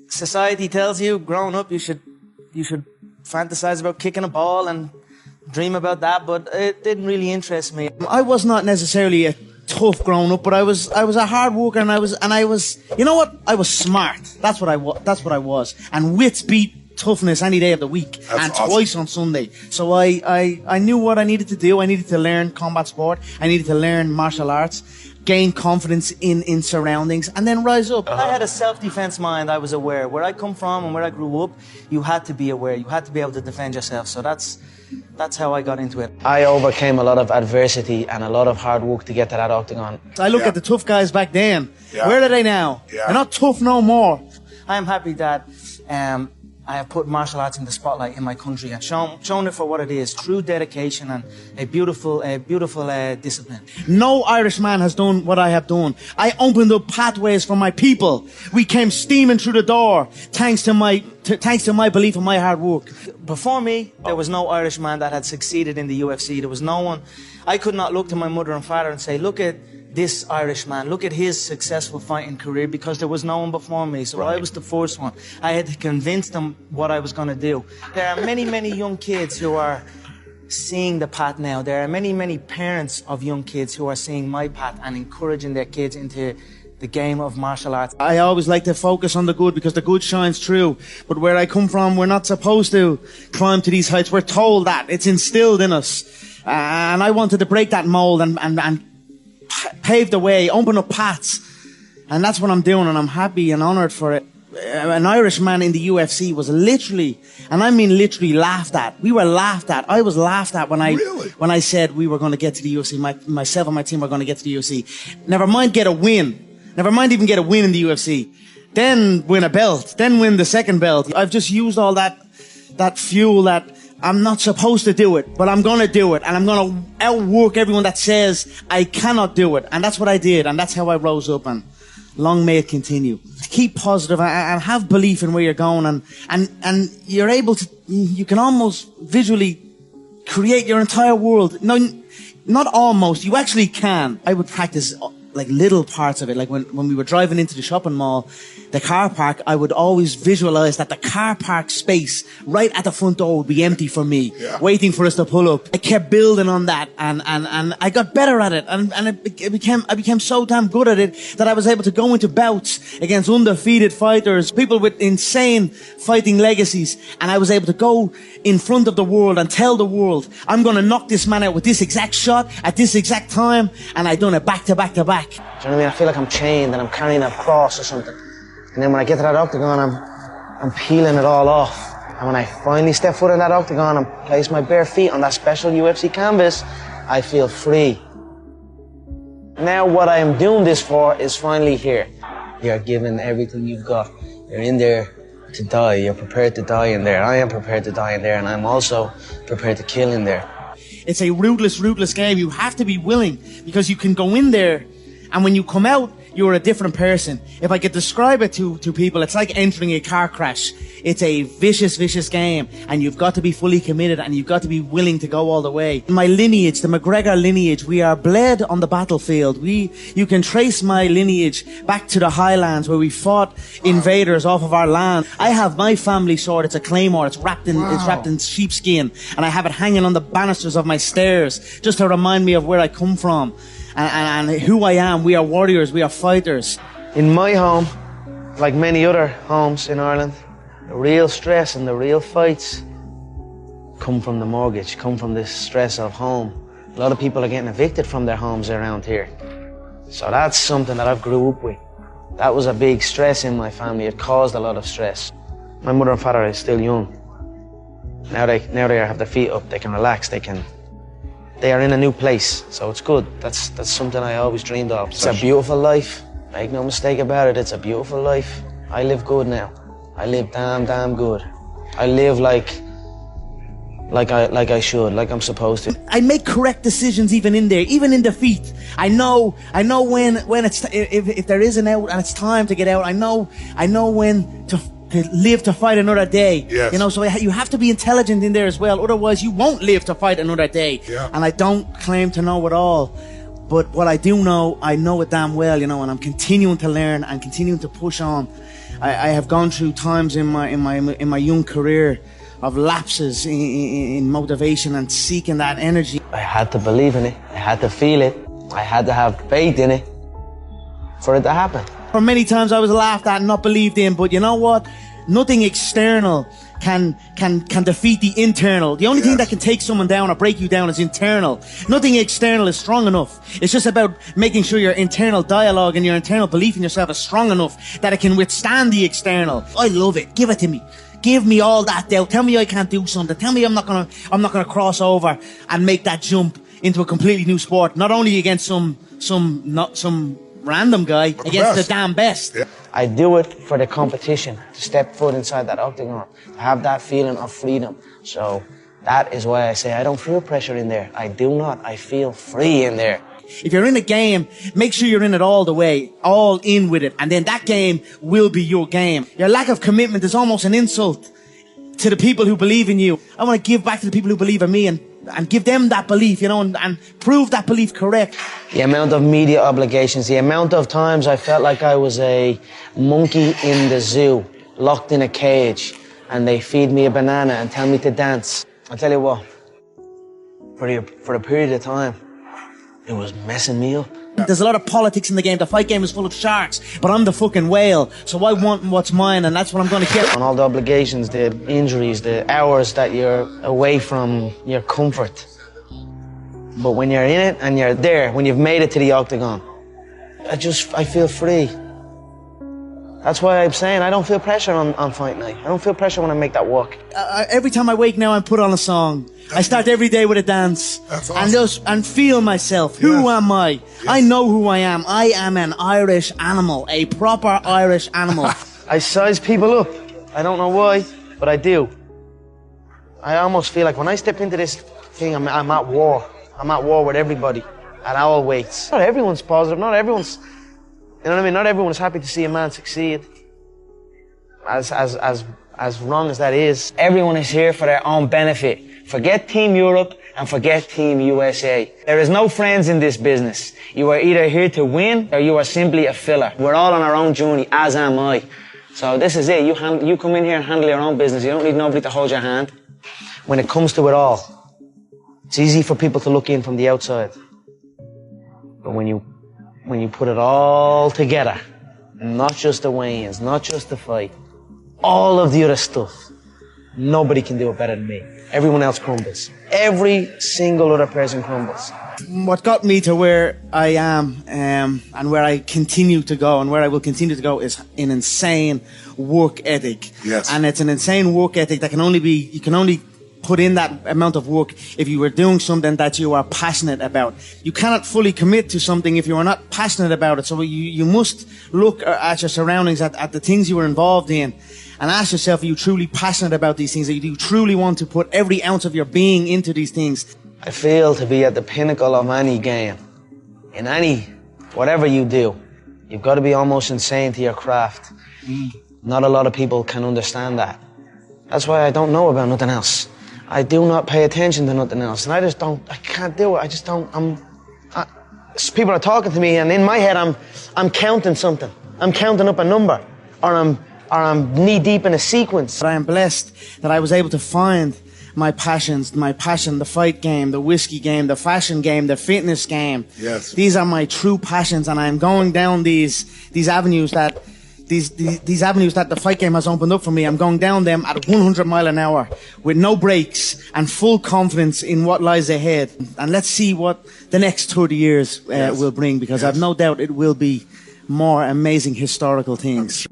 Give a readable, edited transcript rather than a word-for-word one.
Society tells you, growing up, you should fantasize about kicking a ball and dream about that, but it didn't really interest me. I was not necessarily a tough growing up, but I was a hard worker, and I was, you know what? I was smart. That's what I was. And wits beat toughness any day of the week. That's and awesome. Twice on Sunday. So I knew what I needed to do. I needed to learn combat sport. I needed to learn martial arts, gain confidence in surroundings, and then rise up. I had a self-defense mind. I was aware. Where I come from and where I grew up, you had to be aware. You had to be able to defend yourself. So that's how I got into it. I overcame a lot of adversity and a lot of hard work to get to that octagon. I look at the tough guys back then. Yeah. Where are they now? Yeah. They're not tough no more. I am happy that I have put martial arts in the spotlight in my country and shown it for what it is, true dedication and a beautiful discipline. No Irish man has done what I have done. I opened up pathways for my people. We came steaming through the door, thanks to my belief and my hard work. Before me, there was no Irish man that had succeeded in the UFC. There was no one. I could not look to my mother and father and say, look at this Irish man, look at his successful fighting career, because there was no one before me. So I was the first one. I had to convince them what I was going to do. There are many, many young kids who are seeing the path now. There are many, many parents of young kids who are seeing my path and encouraging their kids into the game of martial arts. I always like to focus on the good, because the good shines through. But where I come from, we're not supposed to climb to these heights. We're told that. It's instilled in us. And I wanted to break that mold and pave the way, open up paths. And that's what I'm doing, and I'm happy and honoured for it. An Irishman in the UFC was literally, and I mean literally, laughed at. We were laughed at. I was laughed at when I said we were going to get to the UFC. Myself and my team were going to get to the UFC. Never mind get a win. Never mind even get a win in the UFC. Then win a belt. Then win the second belt. I've just used all that fuel that I'm not supposed to do it, but I'm going to do it. And I'm going to outwork everyone that says I cannot do it. And that's what I did. And that's how I rose up. And long may it continue. Keep positive and have belief in where you're going. And you're able to, you can almost visually create your entire world. No, not almost. You actually can. I would practice like little parts of it. Like when we were driving into the shopping mall, the car park, I would always visualize that the car park space right at the front door would be empty for me, waiting for us to pull up. I kept building on that, and I got better at it, and I became so damn good at it that I was able to go into bouts against undefeated fighters, people with insane fighting legacies, and I was able to go in front of the world and tell the world, I'm going to knock this man out with this exact shot at this exact time, and I done it back to back to back. Do you know what I mean? I feel like I'm chained and I'm carrying a cross or something. And then when I get to that octagon, I'm peeling it all off. And when I finally step foot in that octagon and place my bare feet on that special UFC canvas, I feel free. Now what I am doing this for is finally here. You're giving everything you've got. You're in there to die. You're prepared to die in there. I am prepared to die in there, and I'm also prepared to kill in there. It's a ruthless game. You have to be willing, because you can go in there, and when you come out, you're a different person. If I could describe it to people, it's like entering a car crash. It's a vicious game, and you've got to be fully committed, and you've got to be willing to go all the way. My lineage, the McGregor lineage, we are bled on the battlefield. You can trace my lineage back to the Highlands, where we fought invaders off of our land. I have my family sword. It's a claymore. It's wrapped in sheepskin, and I have it hanging on the banisters of my stairs, just to remind me of where I come from. And who I am. We are warriors, we are fighters. In my home, like many other homes in Ireland, the real stress and the real fights come from the mortgage, come from this stress of home. A lot of people are getting evicted from their homes around here. So that's something that I've grew up with. That was a big stress in my family. It caused a lot of stress. My mother and father are still young. Now they have their feet up, they can relax, they are in a new place, so it's good. That's something I always dreamed of. It's a beautiful life. Make no mistake about it, it's a beautiful life. I live good now. I live damn good. I live like I should, like I'm supposed to. I make correct decisions even in there, even in defeat. I know when it's if there is an out and it's time to get out. I know when to live to fight another day. Yes. You know, so you have to be intelligent in there as well. Otherwise, you won't live to fight another day. Yeah. And I don't claim to know it all, But what I do know, I know it damn well, you know, and I'm continuing to learn and continuing to push on. I have gone through times in my young career of lapses in motivation and seeking that energy. I had to believe in it. I had to feel it. I had to have faith in it for it to happen. For many times I was laughed at and not believed in, but you know what? Nothing external can defeat the internal. The only thing that can take someone down or break you down is internal. Nothing external is strong enough. It's just about making sure your internal dialogue and your internal belief in yourself is strong enough that it can withstand the external. I love it. Give it to me. Give me all that doubt. Tell me I can't do something. Tell me I'm not gonna cross over and make that jump into a completely new sport. Not only against some random guy, against the damn best. Yeah. I do it for the competition, to step foot inside that octagon, to have that feeling of freedom. So that is why I say I don't feel pressure in there. I do not. I feel free in there. If you're in a game, make sure you're in it all the way, all in with it, and then that game will be your game. Your lack of commitment is almost an insult to the people who believe in you. I want to give back to the people who believe in me and give them that belief, you know, and prove that belief correct. The amount of media obligations, the amount of times I felt like I was a monkey in the zoo, locked in a cage, and they feed me a banana and tell me to dance. I'll tell you what, for a period of time, it was messing me up. There's a lot of politics in the game. The fight game is full of sharks, but I'm the fucking whale, so I want what's mine, and that's what I'm going to get. On all the obligations, the injuries, the hours that you're away from your comfort. But when you're in it and you're there, when you've made it to the octagon, I feel free. That's why I'm saying I don't feel pressure on fight night. I don't feel pressure when I make that walk. Every time I wake now, I put on a song. I start every day with a dance. That's awesome. And feel myself. Who am I? Yes. I know who I am. I am an Irish animal, a proper Irish animal. I size people up. I don't know why, but I do. I almost feel like when I step into this thing, I'm at war. I'm at war with everybody at all weights. Not everyone's positive. Not everyone's... You know what I mean? Not everyone is happy to see a man succeed. As wrong as that is, everyone is here for their own benefit. Forget Team Europe and forget Team USA. There is no friends in this business. You are either here to win or you are simply a filler. We're all on our own journey, as am I. So this is it. You come in here and handle your own business. You don't need nobody to hold your hand. When it comes to it all, it's easy for people to look in from the outside. But when you put it all together, not just the weigh-ins, not just the fight, all of the other stuff, nobody can do it better than me. Everyone else crumbles. Every single other person crumbles. What got me to where I am and where I continue to go and where I will continue to go is an insane work ethic. Yes. And it's an insane work ethic that you can only put in that amount of work if you were doing something that you are passionate about. You cannot fully commit to something if you are not passionate about it. So you must look at your surroundings, at the things you are involved in, and ask yourself, are you truly passionate about these things? Do you truly want to put every ounce of your being into these things? I feel to be at the pinnacle of any game, in whatever you do, you've got to be almost insane to your craft. Not a lot of people can understand that. That's why I don't know about nothing else. I do not pay attention to nothing else, and I can't do it. People are talking to me, and in my head, I'm counting something. I'm counting up a number, or I'm knee deep in a sequence. But I am blessed that I was able to find my passion, the fight game, the whiskey game, the fashion game, the fitness game. Yes. These are my true passions, and I'm going down these avenues that these avenues that the fight game has opened up for me. I'm going down them at 100 miles an hour with no brakes and full confidence in what lies ahead. And let's see what the next 30 years will bring, because I've no doubt it will be more amazing historical things.